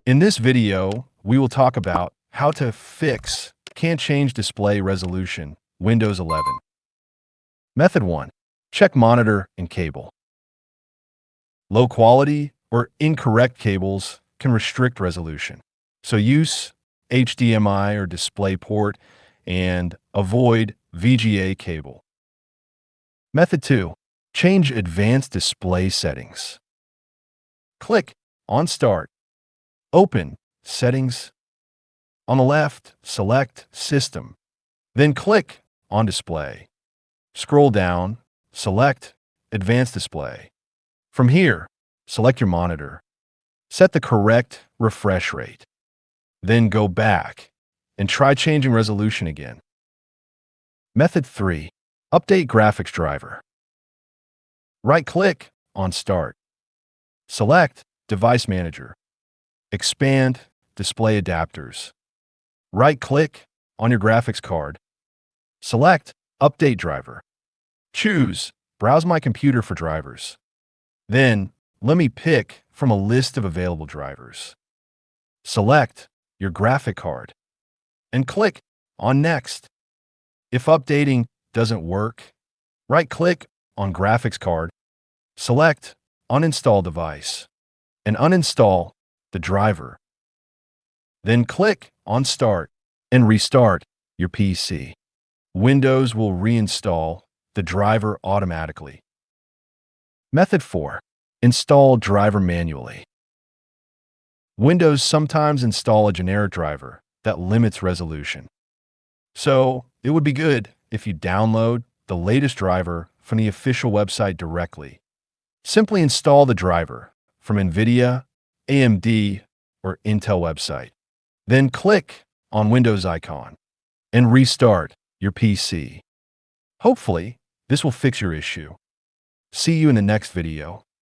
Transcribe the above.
In this video, we will talk about how to fix can't change display resolution, Windows 11. Method 1. Check monitor and cable. Low quality or incorrect cables can restrict resolution. So use HDMI or DisplayPort and avoid VGA cable. Method 2. Change advanced display settings. Click on Start. Open Settings. On the left, select System. Then click on Display. Scroll down, select Advanced Display. From here, select your monitor. Set the correct refresh rate. Then go back and try changing resolution again. Method 3. Update graphics driver. Right-click on Start. Select Device Manager. Expand Display Adapters. Right-click on your graphics card. Select Update Driver. Choose Browse My Computer for drivers. Then, let me pick from a list of available drivers. Select your graphic card and click on Next. If updating doesn't work, right-click on Graphics Card, select Uninstall Device, and uninstall the driver. Then click on Start and restart your PC. Windows will reinstall the driver automatically. Method 4. Install driver manually. Windows sometimes install a generic driver that limits resolution. So, it would be good if you download the latest driver from the official website directly. Simply install the driver from NVIDIA, AMD, or Intel website. Then click on Windows icon and restart your PC. Hopefully, this will fix your issue. See you in the next video.